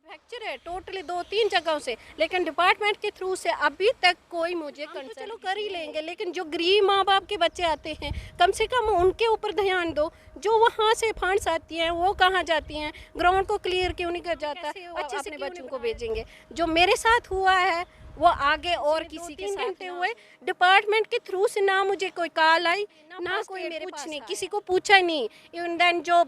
Fracture है totally 2-3 जगहों से, लेकिन डिपार्टमेंट के थ्रू से अभी तक कोई मुझे कंसर्न तो चलो कर ही लेंगे, लेकिन जो गरीब माँ बाप के बच्चे आते हैं कम से कम उनके ऊपर ध्यान दो। जो वहाँ से फंड्स आती हैं वो कहाँ जाती हैं? ग्राउंड को क्लियर क्यों नहीं कर जाता? अच्छे से बच्चों को भेजेंगे। जो मेरे साथ हुआ है वो आगे और किसी के साथ घंटे हुए, डिपार्टमेंट के थ्रू से ना मुझे कोई कॉल आई ना कोई मेरे कुछ नहीं, किसी को पूछा नहीं। इवन देन जो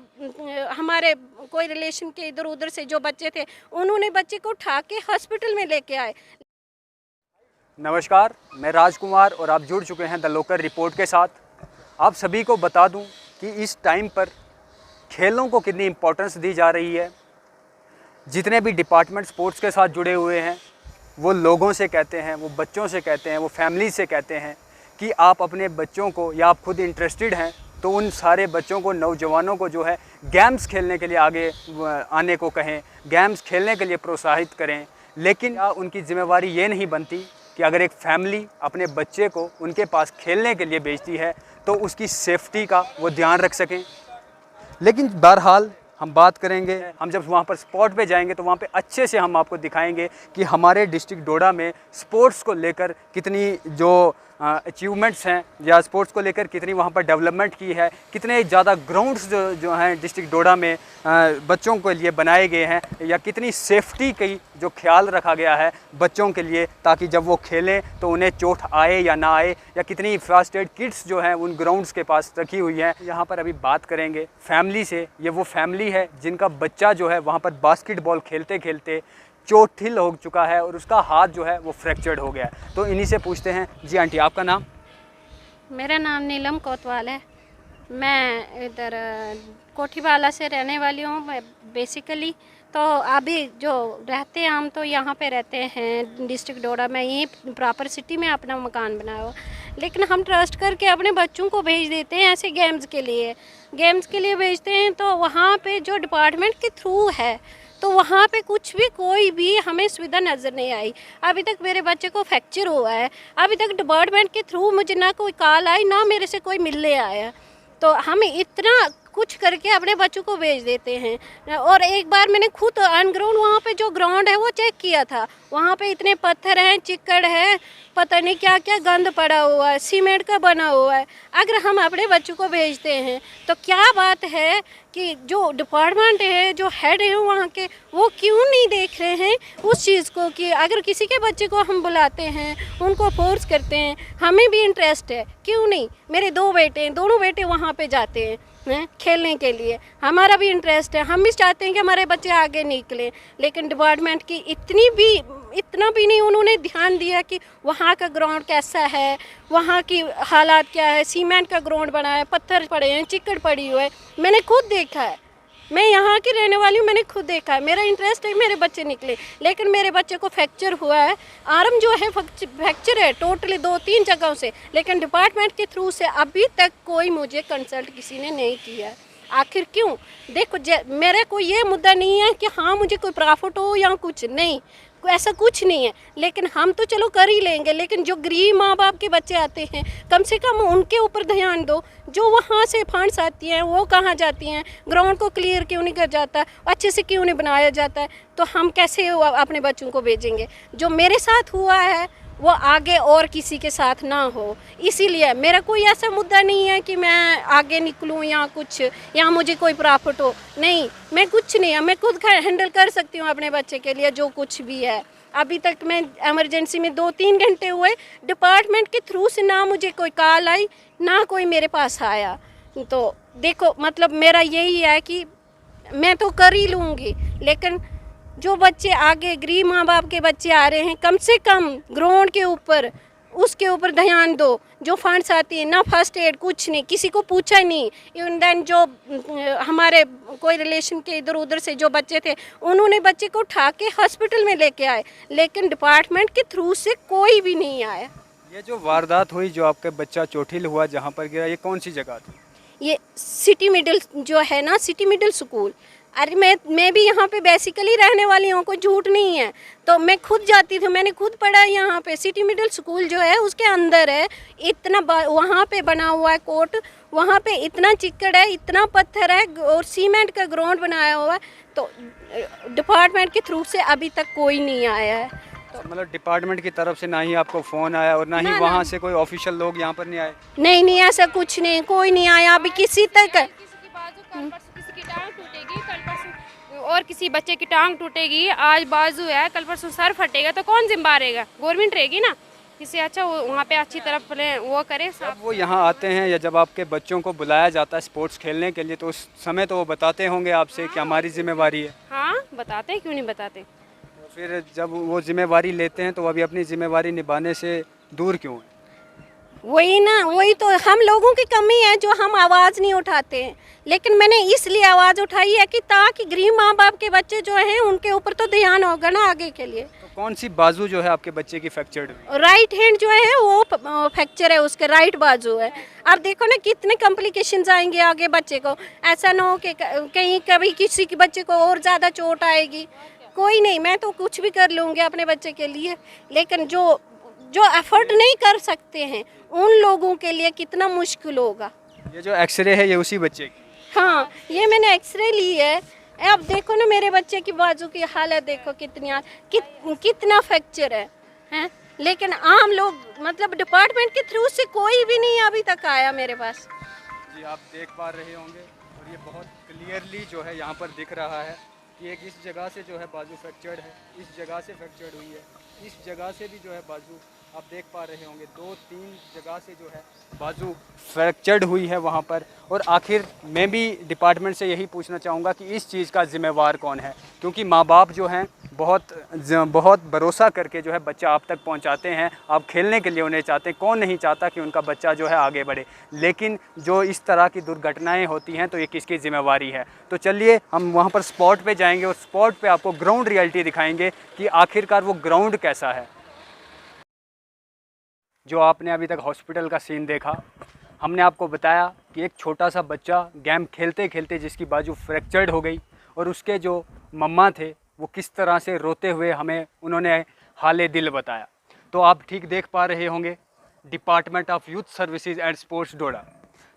हमारे कोई रिलेशन के इधर उधर से जो बच्चे थे उन्होंने बच्चे को उठा के हॉस्पिटल में लेके आए। नमस्कार, मैं राजकुमार और आप जुड़ चुके हैं द लोकल रिपोर्ट के साथ। आप सभी को बता दूं कि इस टाइम पर खेलों को कितनी इम्पोर्टेंस दी जा रही है। जितने भी डिपार्टमेंट स्पोर्ट्स के साथ जुड़े हुए हैं वो लोगों से कहते हैं, वो बच्चों से कहते हैं, वो फैमिली से कहते हैं कि आप अपने बच्चों को, या आप खुद इंटरेस्टेड हैं तो उन सारे बच्चों को, नौजवानों को जो है गेम्स खेलने के लिए आगे आने को कहें, गेम्स खेलने के लिए प्रोत्साहित करें। लेकिन उनकी जिम्मेवारी ये नहीं बनती कि अगर एक फैमिली अपने बच्चे को उनके पास खेलने के लिए भेजती है तो उसकी सेफ्टी का वो ध्यान रख सकें। लेकिन बहरहाल हम बात करेंगे, हम जब वहाँ पर स्पॉट पे जाएंगे तो वहाँ पे अच्छे से हम आपको दिखाएंगे कि हमारे डिस्ट्रिक्ट डोडा में स्पोर्ट्स को लेकर कितनी जो अचीवमेंट्स हैं या स्पोर्ट्स को लेकर कितनी वहाँ पर डेवलपमेंट की है, कितने ज़्यादा ग्राउंड्स जो हैं डिस्ट्रिक्ट डोडा में बच्चों के लिए बनाए गए हैं, या कितनी सेफ्टी की जो ख्याल रखा गया है बच्चों के लिए ताकि जब वो खेलें तो उन्हें चोट आए या ना आए, या कितनी फर्स्ट एड किट्स जो हैं उन ग्राउंड्स के पास रखी हुई हैं। यहाँ पर अभी बात करेंगे फैमिली से। ये वो फैमिली है जिनका बच्चा जो है वहाँ पर बास्केटबॉल खेलते खेलते चोटिल हो चुका है और उसका हाथ जो है वो फ्रैक्चर्ड हो गया है। तो इन्हीं से पूछते हैं। जी आंटी, आपका नाम? मेरा नाम नीलम कोतवाल है। मैं इधर कोठीवाला से रहने वाली हूँ बेसिकली। तो अभी जो रहते हैं हम तो यहाँ पे रहते हैं डिस्ट्रिक्ट डोडा में, यहीं प्रॉपर सिटी में अपना मकान बनाया हुआ। लेकिन हम ट्रस्ट करके अपने बच्चों को भेज देते हैं ऐसे गेम्स के लिए भेजते हैं। तो वहाँ पे जो डिपार्टमेंट के थ्रू है तो वहाँ पे कुछ भी कोई भी हमें सुविधा नज़र नहीं आई। अभी तक मेरे बच्चे को फ्रैक्चर हुआ है, अभी तक डिपार्टमेंट के थ्रू मुझे ना कोई कॉल आई ना मेरे से कोई मिलने आया। तो हम इतना कुछ करके अपने बच्चों को भेज देते हैं। और एक बार मैंने खुद ऑन ग्राउंड वहाँ पे जो ग्राउंड है वो चेक किया था, वहाँ पे इतने पत्थर हैं, चिक्कड़ है, पता नहीं क्या क्या गंद पड़ा हुआ है, सीमेंट का बना हुआ है। अगर हम अपने बच्चों को भेजते हैं तो क्या बात है कि जो डिपार्टमेंट है, जो हेड है वहाँ के, वो क्यों नहीं देख रहे हैं उस चीज़ को कि अगर किसी के बच्चे को हम बुलाते हैं, उनको फोर्स करते हैं, हमें भी इंटरेस्ट है, क्यों नहीं? मेरे 2 बेटे हैं, दोनों बेटे वहाँ पे जाते हैं खेलने के लिए, हमारा भी इंटरेस्ट है, हम भी चाहते हैं कि हमारे बच्चे आगे निकलें। लेकिन डिपार्टमेंट की इतना भी नहीं उन्होंने ध्यान दिया कि वहाँ का ग्राउंड कैसा है, वहाँ की हालात क्या है। सीमेंट का ग्राउंड बना है, पत्थर पड़े हैं, चिक्कड़ पड़ी हुई है, मैंने खुद देखा है। मैं यहाँ की रहने वाली हूँ, मैंने खुद देखा है। मेरा इंटरेस्ट है मेरे बच्चे निकले, लेकिन मेरे बच्चे को फ्रैक्चर हुआ है। आर्म जो है फ्रैक्चर है टोटली 2-3 जगहों से, लेकिन डिपार्टमेंट के थ्रू से अभी तक कोई मुझे कंसल्ट किसी ने नहीं किया। आखिर क्यों? देखो, मेरा कोई ये मुद्दा नहीं है कि हाँ मुझे कोई प्रॉफिट हो या कुछ नहीं, ऐसा कुछ नहीं है। लेकिन हम तो चलो कर ही लेंगे, लेकिन जो गरीब माँ बाप के बच्चे आते हैं कम से कम उनके ऊपर ध्यान दो। जो वहाँ से फंड्स आती हैं वो कहाँ जाती हैं? ग्राउंड को क्लियर क्यों नहीं कर जाता? अच्छे से क्यों नहीं बनाया जाता है? तो हम कैसे अपने बच्चों को भेजेंगे? जो मेरे साथ हुआ है वो आगे और किसी के साथ ना हो। इसीलिए मेरा कोई ऐसा मुद्दा नहीं है कि मैं आगे निकलूं या कुछ, या मुझे कोई प्रॉफिट हो, नहीं, मैं कुछ नहीं है, मैं खुद हैंडल कर सकती हूँ अपने बच्चे के लिए जो कुछ भी है। अभी तक मैं इमरजेंसी में 2-3 घंटे हुए, डिपार्टमेंट के थ्रू से ना मुझे कोई कॉल आई ना कोई मेरे पास आया। तो देखो, मतलब मेरा यही है कि मैं तो कर ही लूँगी, लेकिन जो बच्चे आगे गरीब माँ बाप के बच्चे आ रहे हैं, कम से कम ग्राउंड के ऊपर उसके ऊपर ध्यान दो। जो फंड्स आती है ना फर्स्ट एड, कुछ नहीं, किसी को पूछा नहीं। इवन देन जो हमारे कोई रिलेशन के इधर उधर से जो बच्चे थे उन्होंने बच्चे को उठा के हॉस्पिटल में लेके आए, लेकिन डिपार्टमेंट के थ्रू से कोई भी नहीं आया। ये जो वारदात हुई, जो आपका बच्चा चोटिल हुआ, जहाँ पर गिरा, ये कौन सी जगह थी? ये सिटी मिडिल जो है ना, सिटी मिडिल स्कूल। अरे मैं भी यहाँ पे बेसिकली रहने वाली हूँ, कोई झूठ नहीं है। तो मैं खुद जाती थी, मैंने खुद पढ़ा यहाँ पे। सिटी मिडिल स्कूल जो है उसके अंदर है, इतना वहाँ पे बना हुआ है कोर्ट, वहाँ पे इतना चिक्कड़ है, इतना पत्थर है और सीमेंट का ग्राउंड बनाया हुआ है। तो डिपार्टमेंट के थ्रू से अभी तक कोई नहीं आया है। तो मतलब डिपार्टमेंट की तरफ से ना ही आपको फ़ोन आया और ना ही ना, वहाँ ना। से कोई ऑफिशियल लोग यहाँ पर नहीं आए? नहीं, ऐसा कुछ नहीं, कोई नहीं आया अभी किसी तक। किसी की बाजू, कल परसों किसी की टांग टूटेगी, कल परसों और किसी बच्चे की टांग टूटेगी, आज बाजू है, कल परसों सर फटेगा, तो कौन जिम्मेदार रहेगा? गवर्नमेंट रहेगी ना। इससे अच्छा वो वहाँ पे अच्छी तरह वो करे। जब वो यहाँ आते हैं या जब आपके बच्चों को बुलाया जाता है स्पोर्ट्स खेलने के लिए, तो उस समय तो वो बताते होंगे आपसे कि हमारी जिम्मेवारी है। हाँ बताते हैं, क्यों नहीं बताते। तो फिर जब वो जिम्मेवारी लेते हैं तो वो अभी अपनी जिम्मेवारी निभाने से दूर क्यों है? वही ना, वही तो हम लोगों की कमी है जो हम आवाज़ नहीं उठाते हैं। लेकिन मैंने इसलिए आवाज़ उठाई है कि ताकि गरीब माँ बाप के बच्चे जो हैं उनके ऊपर तो ध्यान होगा ना आगे के लिए। तो कौन सी बाजू जो है आपके बच्चे की फ्रैक्चर्ड हुई? राइट हैंड जो है वो फ्रैक्चर है, उसके राइट बाजू है। अब देखो ना कितने कॉम्प्लिकेशंस आएंगे आगे बच्चे को। ऐसा ना हो कि कहीं कभी किसी के बच्चे को और ज़्यादा चोट आएगी। कोई नहीं, मैं तो कुछ भी कर लूँगी अपने बच्चे के लिए, लेकिन जो एफर्ट नहीं कर सकते हैं उन लोगों के लिए कितना मुश्किल होगा। ये जो एक्सरे है ये उसी बच्चे की? हाँ, ये मैंने एक्सरे ली है। अब देखो ना मेरे बच्चे की बाजू की हालत देखो कितना फ्रैक्चर है, हैं? लेकिन आम लोग मतलब डिपार्टमेंट के थ्रू से कोई भी नहीं अभी तक आया मेरे पास। जी आप देख पा रहे होंगे और ये बहुत क्लियरली जो है यहाँ पर दिख रहा है कि एक इस जगह से जो है बाजू फ्रैक्चर्ड है, इस जगह से फ्रैक्चर्ड हुई है, इस जगह से भी जो है बाजू आप देख पा रहे होंगे 2-3 जगह से जो है बाजू फ्रैक्चर्ड हुई है वहाँ पर। और आखिर मैं भी डिपार्टमेंट से यही पूछना चाहूँगा कि इस चीज़ का जिम्मेवार कौन है, क्योंकि माँ बाप जो हैं बहुत भरोसा करके जो है बच्चा आप तक पहुंचाते हैं, आप खेलने के लिए उन्हें चाहते हैं। कौन नहीं चाहता कि उनका बच्चा जो है आगे बढ़े, लेकिन जो इस तरह की दुर्घटनाएं होती हैं तो ये किसकी जिम्मेवारी है। तो चलिए हम वहां पर स्पॉट पे जाएंगे और स्पॉट पे आपको ग्राउंड रियलिटी दिखाएंगे कि आखिरकार वो ग्राउंड कैसा है। जो आपने अभी तक हॉस्पिटल का सीन देखा, हमने आपको बताया कि एक छोटा सा बच्चा गेम खेलते खेलते जिसकी बाजू फ्रैक्चर्ड हो गई और उसके जो मम्मा थे वो किस तरह से रोते हुए हमें उन्होंने हाले दिल बताया। तो आप ठीक देख पा रहे होंगे department of youth services and sports Doda.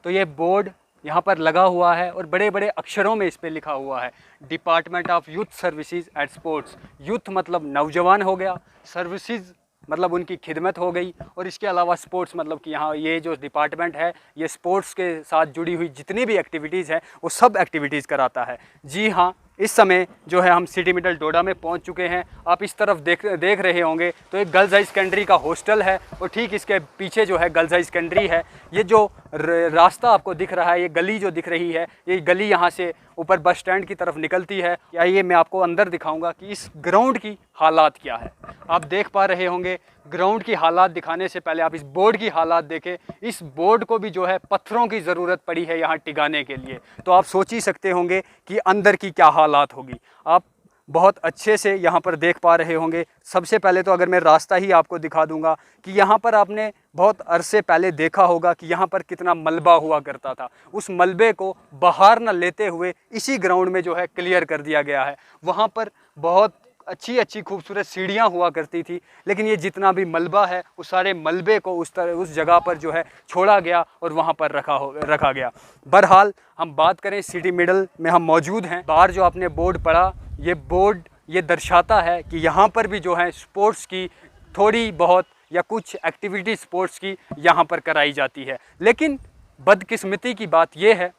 तो ये बोर्ड यहाँ पर लगा हुआ है और बड़े बड़े अक्षरों में इस पर लिखा हुआ है department of youth services and sports. Youth मतलब नौजवान हो गया, सर्विसेज मतलब उनकी खिदमत हो गई, और इसके अलावा स्पोर्ट्स मतलब कि यहाँ ये जो डिपार्टमेंट है ये स्पोर्ट्स के साथ जुड़ी हुई जितनी भी एक्टिविटीज़ हैं वो सब एक्टिविटीज़ कराता है। जी हाँ, इस समय जो है हम सिटी मिडल डोडा में पहुंच चुके हैं। आप इस तरफ देख रहे होंगे तो एक गर्ल्स हाई सेकेंडरी का हॉस्टल है और ठीक इसके पीछे जो है गर्ल्स हाई सेकेंडरी है। ये जो रास्ता आपको दिख रहा है, ये गली जो दिख रही है, ये गली यहाँ से ऊपर बस स्टैंड की तरफ निकलती है। आइए मैं आपको अंदर दिखाऊंगा कि इस ग्राउंड की हालात क्या है। आप देख पा रहे होंगे ग्राउंड की हालात दिखाने से पहले आप इस बोर्ड की हालात देखें। इस बोर्ड को भी जो है पत्थरों की ज़रूरत पड़ी है यहाँ टिकाने के लिए। तो आप सोच ही सकते होंगे कि अंदर की क्या हालात होगी। आप बहुत अच्छे से यहाँ पर देख पा रहे होंगे। सबसे पहले तो अगर मैं रास्ता ही आपको दिखा दूंगा कि यहाँ पर आपने बहुत अरसे पहले देखा होगा कि यहाँ पर कितना मलबा हुआ करता था। उस मलबे को बाहर न लेते हुए इसी ग्राउंड में जो है क्लियर कर दिया गया है। वहाँ पर बहुत अच्छी खूबसूरत सीढ़ियाँ हुआ करती थी, लेकिन ये जितना भी मलबा है उस सारे मलबे को उस जगह पर जो है छोड़ा गया और वहाँ पर रखा गया। बहरहाल हम बात करें सिटी मिडल में हम मौजूद हैं। बाहर जो आपने बोर्ड पढ़ा, ये बोर्ड ये दर्शाता है कि यहाँ पर भी जो है स्पोर्ट्स की थोड़ी बहुत या कुछ एक्टिविटी स्पोर्ट्स की यहाँ पर कराई जाती है। लेकिन बदकिस्मती की बात यह है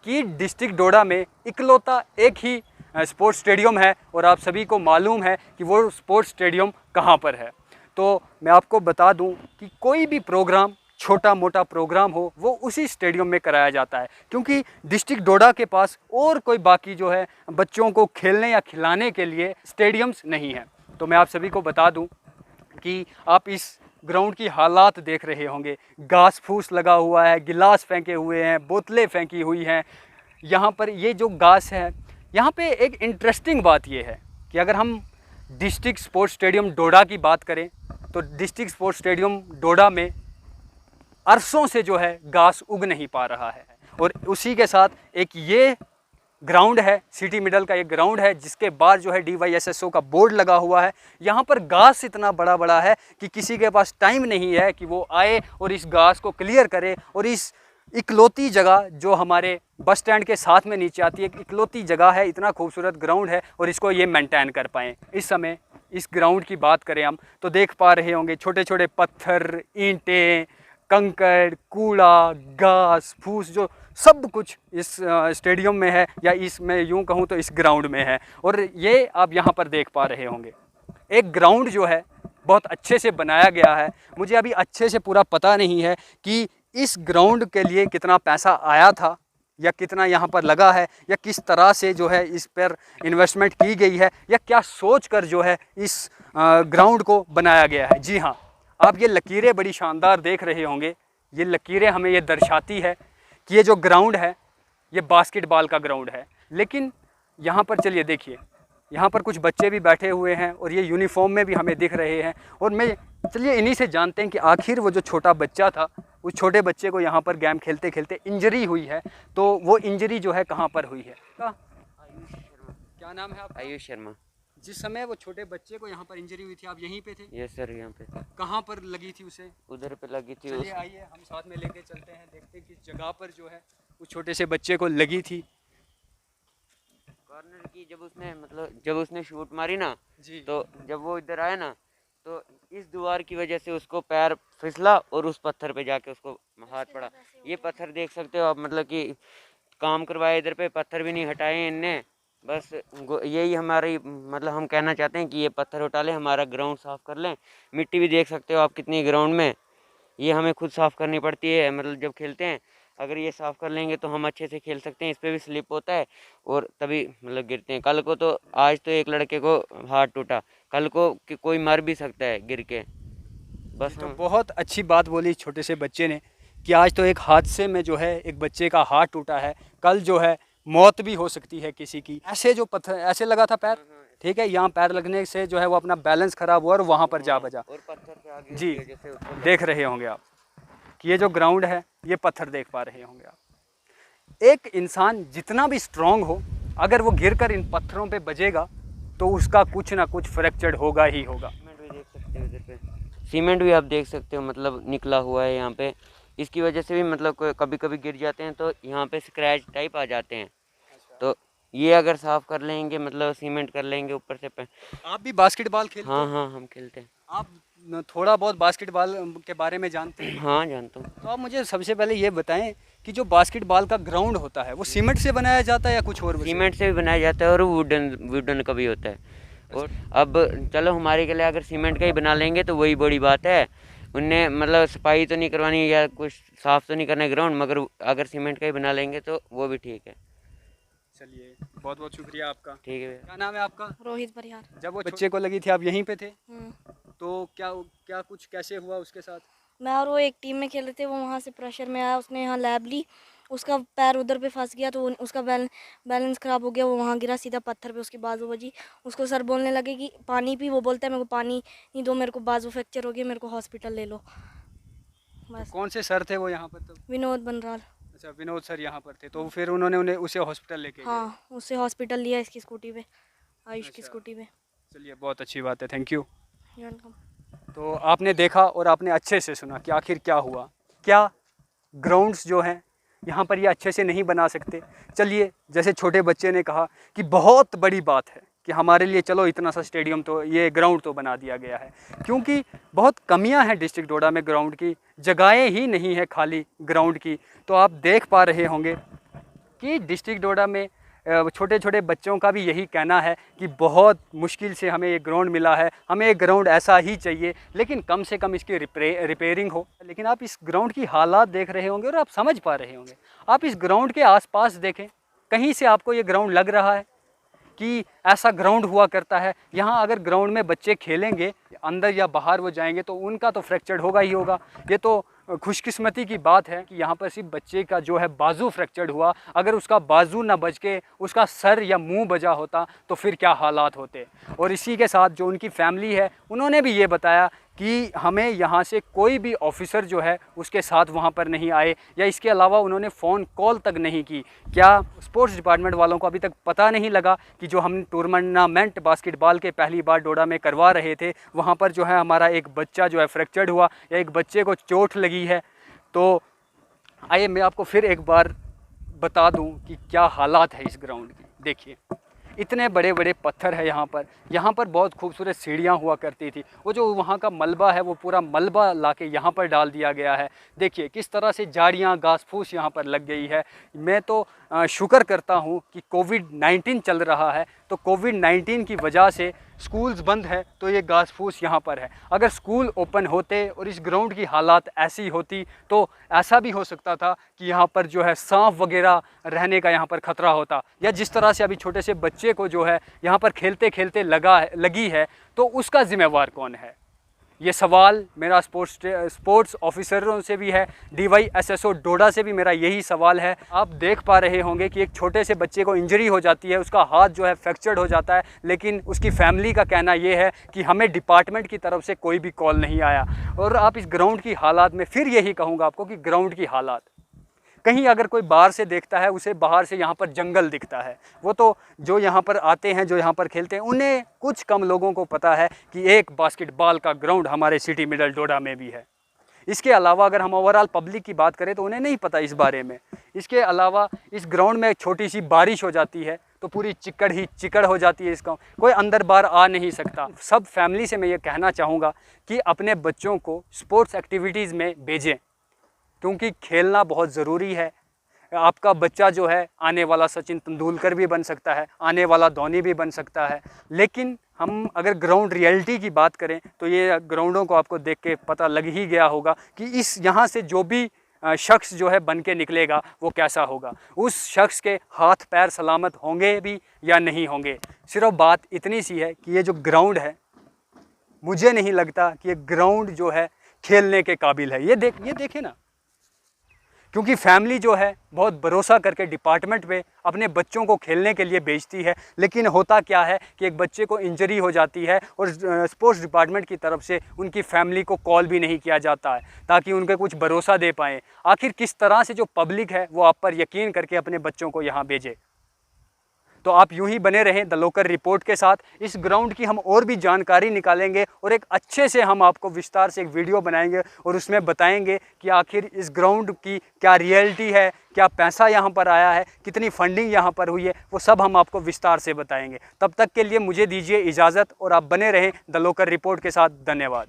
कि डिस्ट्रिक्ट डोडा में इकलौता एक ही स्पोर्ट्स स्टेडियम है और आप सभी को मालूम है कि वो स्पोर्ट्स स्टेडियम कहाँ पर है। तो मैं आपको बता दूं कि कोई भी प्रोग्राम, छोटा मोटा प्रोग्राम हो, वो उसी स्टेडियम में कराया जाता है, क्योंकि डिस्ट्रिक्ट डोडा के पास और कोई बाकी जो है बच्चों को खेलने या खिलाने के लिए स्टेडियम्स नहीं है। तो मैं आप सभी को बता दूं कि आप इस ग्राउंड की हालात देख रहे होंगे। घास फूस लगा हुआ है, गिलास फेंके हुए हैं, बोतलें फेंकी हुई हैं। यहाँ पर ये जो घास है, यहाँ पे एक इंटरेस्टिंग बात ये है कि अगर हम डिस्ट्रिक्ट स्पोर्ट्स स्टेडियम डोडा की बात करें तो डिस्ट्रिक्ट स्पोर्ट्स स्टेडियम डोडा में अरसों से जो है घास उग नहीं पा रहा है। और उसी के साथ एक ये ग्राउंड है, सिटी मिडल का एक ग्राउंड है जिसके बाहर जो है DYSSO का बोर्ड लगा हुआ है। यहाँ पर घास इतना बड़ा बड़ा है कि किसी के पास टाइम नहीं है कि वो आए और इस घास को क्लियर करे और इस इकलौती जगह जो हमारे बस स्टैंड के साथ में नीचे आती है, इकलौती जगह है, इतना खूबसूरत ग्राउंड है और इसको ये मेंटेन कर पाएँ। इस समय इस ग्राउंड की बात करें हम तो देख पा रहे होंगे छोटे छोटे पत्थर, ईंटें, कंकड़, कूड़ा, घास फूस, जो सब कुछ इस स्टेडियम में है, या इसमें यूं कहूं तो इस ग्राउंड में है। और ये आप यहाँ पर देख पा रहे होंगे एक ग्राउंड जो है बहुत अच्छे से बनाया गया है। मुझे अभी अच्छे से पूरा पता नहीं है कि इस ग्राउंड के लिए कितना पैसा आया था या कितना यहाँ पर लगा है, या किस तरह से जो है इस पर इन्वेस्टमेंट की गई है, या क्या सोच कर जो है इस ग्राउंड को बनाया गया है। जी हाँ, आप ये लकीरें बड़ी शानदार देख रहे होंगे। ये लकीरें हमें ये दर्शाती है कि ये जो ग्राउंड है ये बास्केटबॉल का ग्राउंड है। लेकिन यहाँ पर चलिए देखिए, यहाँ पर कुछ बच्चे भी बैठे हुए हैं और ये यूनिफॉर्म में भी हमें दिख रहे हैं। और चलिए इन्हीं से जानते हैं कि आखिर वो जो छोटा बच्चा था, उस छोटे बच्चे को यहाँ पर गेम खेलते खेलते इंजरी हुई है, तो वो इंजरी जो है कहाँ पर हुई है। क्या नाम है आपका? आयुष शर्मा। जिस समय वो छोटे बच्चे को यहाँ पर इंजरी हुई थी आप यहीं पे थे? यस सर, यहाँ पे। कहाँ पर लगी थी उसे? उधर पे लगी थी। चलिए आइए हम साथ में लेके चलते हैं, देखते हैं किस जगह पर जो है उस छोटे से बच्चे को लगी थी। कॉर्नर की जब उसने शूट मारी ना जी। तो जब वो इधर आया ना तो इस दीवार की वजह से उसको पैर फिसला और उस पत्थर पे जाके उसको हाथ पड़ा। ये पत्थर देख सकते हो आप, मतलब कि काम करवाए इधर पे, पत्थर भी नहीं हटाए इनने। बस यही हमारी हम कहना चाहते हैं कि ये पत्थर उठा लें, हमारा ग्राउंड साफ़ कर लें। मिट्टी भी देख सकते हो आप कितनी ग्राउंड में, ये हमें खुद साफ़ करनी पड़ती है। जब खेलते हैं अगर ये साफ़ कर लेंगे तो हम अच्छे से खेल सकते हैं। इस पर भी स्लिप होता है और तभी गिरते हैं। कल को तो आज तो एक लड़के को हाथ टूटा, कल को कोई मर भी सकता है गिर के। बस तो बहुत अच्छी बात बोली छोटे से बच्चे ने कि आज तो एक हादसे में जो है एक बच्चे का हाथ टूटा है, कल जो है मौत भी हो सकती है किसी की। ऐसे जो पत्थर ऐसे लगा था पैर, ठीक है, यहाँ पैर लगने से जो है वो अपना बैलेंस खराब हुआ और वहाँ पर जा बजा। और पत्थर से आगे जी देख रहे होंगे आप कि ये जो ग्राउंड है ये पत्थर देख पा रहे होंगे आप। एक इंसान जितना भी स्ट्रांग हो, अगर वो गिरकर इन पत्थरों पे बजेगा तो उसका कुछ ना कुछ फ्रैक्चर होगा ही होगा। सीमेंट भी देख सकते हो इधर पे, सीमेंट भी आप देख सकते हो, निकला हुआ है यहाँ पे। इसकी वजह से भी कभी कभी गिर जाते हैं तो यहाँ पे स्क्रैच टाइप आ जाते हैं। तो ये अगर साफ कर लेंगे, सीमेंट कर लेंगे ऊपर से आप भी बास्केटबॉल खेलते हैं? हाँ हम खेलते हैं। आप थोड़ा बहुत बास्केटबॉल के बारे में जानते हैं? हाँ जानता हूँ। तो आप मुझे सबसे पहले ये बताएं कि जो बास्केटबॉल का ग्राउंड होता है वो सीमेंट से बनाया जाता है या कुछ और? सीमेंट से भी बनाया जाता है और वुडन का भी होता है। और अब चलो हमारे के लिए अगर सीमेंट का ही बना लेंगे तो वही बड़ी बात है। उनने सफाई तो नहीं करवानी या कुछ साफ़ तो नहीं करना ग्राउंड, मगर अगर सीमेंट का ही बना लेंगे तो वो भी ठीक है। चलिए बहुत बहुत शुक्रिया आपका। ठीक है। क्या नाम है आपका? रोहित परिहार। जब वो बच्चे को लगी थी आप यहीं पे थे, तो क्या कुछ कैसे हुआ उसके साथ? मैं और वो एक टीम में खेल रहे थे, वो वहाँ से प्रेशर में आया, उसने यहाँ लैब ली, उसका पैर उधर पे फंस गया तो उसका बैलेंस ख़राब हो गया, वो वहाँ गिरा सीधा पत्थर पे, उसकी बाजू बजी। उसको सर बोलने लगे कि पानी पी, वो बोलता है मेरे को पानी नहीं दो, मेरे को बाजू फ्रैक्चर हो गया, मेरे को हॉस्पिटल ले लो। बस। कौन से सर थे वो यहाँ पर तब? विनोद बनराल। अच्छा, विनोद सर यहाँ पर थे, तो फिर उन्होंने उसे हॉस्पिटल लेके गए? हाँ, उससे हॉस्पिटल लिया इसकी स्कूटी पे, आयुष की अच्छा। स्कूटी पे। चलिए बहुत अच्छी बात है, थैंक यू। वेलकम। तो आपने देखा और आपने अच्छे से सुना कि आखिर क्या हुआ। क्या ग्राउंड्स जो हैं यहाँ पर ये अच्छे से नहीं बना सकते? चलिए, जैसे छोटे बच्चे ने कहा कि बहुत बड़ी बात है कि हमारे लिए चलो इतना सा स्टेडियम तो, ये ग्राउंड तो बना दिया गया है, क्योंकि बहुत कमियां हैं डिस्ट्रिक्ट डोडा में ग्राउंड की, जगहें ही नहीं है खाली ग्राउंड की। तो आप देख पा रहे होंगे कि डिस्ट्रिक्ट डोडा में छोटे छोटे बच्चों का भी यही कहना है कि बहुत मुश्किल से हमें ये ग्राउंड मिला है, हमें एक ग्राउंड ऐसा ही चाहिए, लेकिन कम से कम इसकी रिपेयरिंग हो। लेकिन आप इस ग्राउंड की हालात देख रहे होंगे और आप समझ पा रहे होंगे। आप इस ग्राउंड के आसपास देखें, कहीं से आपको ये ग्राउंड लग रहा है कि ऐसा ग्राउंड हुआ करता है? यहाँ अगर ग्राउंड में बच्चे खेलेंगे, अंदर या बाहर वो जाएंगे तो उनका तो फ्रैक्चर होगा ही होगा। ये तो खुशकिस्मती की बात है कि यहाँ पर सिर्फ बच्चे का जो है बाजू फ्रैक्चर्ड हुआ। अगर उसका बाजू ना बच के उसका सर या मुंह बजा होता तो फिर क्या हालात होते। और इसी के साथ जो उनकी फैमिली है उन्होंने भी ये बताया कि हमें यहाँ से कोई भी ऑफिसर जो है उसके साथ वहाँ पर नहीं आए, या इसके अलावा उन्होंने फ़ोन कॉल तक नहीं की। क्या स्पोर्ट्स डिपार्टमेंट वालों को अभी तक पता नहीं लगा कि जो हम टूर्नामेंट बास्केटबॉल के पहली बार डोडा में करवा रहे थे वहाँ पर जो है हमारा एक बच्चा जो है फ्रैक्चर्ड हुआ या एक बच्चे को चोट लगी है? तो आइए मैं आपको फिर एक बार बता दूं कि क्या हालात है इस ग्राउंड की। देखिए इतने बड़े बड़े पत्थर है यहाँ पर बहुत खूबसूरत सीढ़ियाँ हुआ करती थी। वो जो वहाँ का मलबा है वो पूरा मलबा लाके यहाँ पर डाल दिया गया है। देखिए किस तरह से झाड़ियाँ घास फूस यहाँ पर लग गई है। मैं तो शुक्र करता हूँ कि कोविड-19 चल रहा है, तो कोविड-19 की वजह से स्कूल्स बंद है तो ये घास फूस यहाँ पर है। अगर स्कूल ओपन होते और इस ग्राउंड की हालात ऐसी होती तो ऐसा भी हो सकता था कि यहाँ पर जो है सांप वगैरह रहने का यहाँ पर ख़तरा होता, या जिस तरह से अभी छोटे से बच्चे को जो है यहाँ पर खेलते खेलते लगी है, तो उसका ज़िम्मेवार कौन है। ये सवाल मेरा स्पोर्ट्स ऑफिसरों से भी है, DYSSO डोडा से भी मेरा यही सवाल है। आप देख पा रहे होंगे कि एक छोटे से बच्चे को इंजरी हो जाती है, उसका हाथ जो है फ्रैक्चर्ड हो जाता है, लेकिन उसकी फैमिली का कहना ये है कि हमें डिपार्टमेंट की तरफ से कोई भी कॉल नहीं आया। और आप इस ग्राउंड की हालात में फिर यही कहूँगा आपको कि ग्राउंड की हालात, कहीं अगर कोई बाहर से देखता है उसे बाहर से यहाँ पर जंगल दिखता है। वो तो जो यहाँ पर आते हैं, जो यहाँ पर खेलते हैं, उन्हें कुछ कम लोगों को पता है कि एक बास्केटबॉल का ग्राउंड हमारे सिटी मिडल डोडा में भी है। इसके अलावा अगर हम ओवरऑल पब्लिक की बात करें तो उन्हें नहीं पता इस बारे में। इसके अलावा इस ग्राउंड में एक छोटी सी बारिश हो जाती है तो पूरी चिकड़ ही चिकड़ हो जाती है। इसका कोई अंदर बाहर आ नहीं सकता। सब फैमिली से मैं ये कहना चाहूँगा कि अपने बच्चों को स्पोर्ट्स एक्टिविटीज़ में भेजें, क्योंकि खेलना बहुत ज़रूरी है। आपका बच्चा जो है आने वाला सचिन तेंदुलकर भी बन सकता है, आने वाला धोनी भी बन सकता है। लेकिन हम अगर ग्राउंड रियलिटी की बात करें तो ये ग्राउंडों को आपको देख के पता लग ही गया होगा कि इस यहाँ से जो भी शख्स जो है बन के निकलेगा वो कैसा होगा। उस शख्स के हाथ पैर सलामत होंगे भी या नहीं होंगे। सिर्फ बात इतनी सी है कि ये जो ग्राउंड है, मुझे नहीं लगता कि ये ग्राउंड जो है खेलने के काबिल है। ये देखें ना, क्योंकि फैमिली जो है बहुत भरोसा करके डिपार्टमेंट पे अपने बच्चों को खेलने के लिए भेजती है, लेकिन होता क्या है कि एक बच्चे को इंजरी हो जाती है और स्पोर्ट्स डिपार्टमेंट की तरफ से उनकी फैमिली को कॉल भी नहीं किया जाता है ताकि उनके कुछ भरोसा दे पाएँ। आखिर किस तरह से जो पब्लिक है वो आप पर यकीन करके अपने बच्चों को यहाँ भेजे। तो आप यूं ही बने रहें द लोकल रिपोर्ट के साथ। इस ग्राउंड की हम और भी जानकारी निकालेंगे और एक अच्छे से हम आपको विस्तार से एक वीडियो बनाएंगे और उसमें बताएंगे कि आखिर इस ग्राउंड की क्या रियलिटी है, क्या पैसा यहाँ पर आया है, कितनी फंडिंग यहाँ पर हुई है, वो सब हम आपको विस्तार से बताएंगे। तब तक के लिए मुझे दीजिए इजाज़त और आप बने रहें द लोकल रिपोर्ट के साथ। धन्यवाद।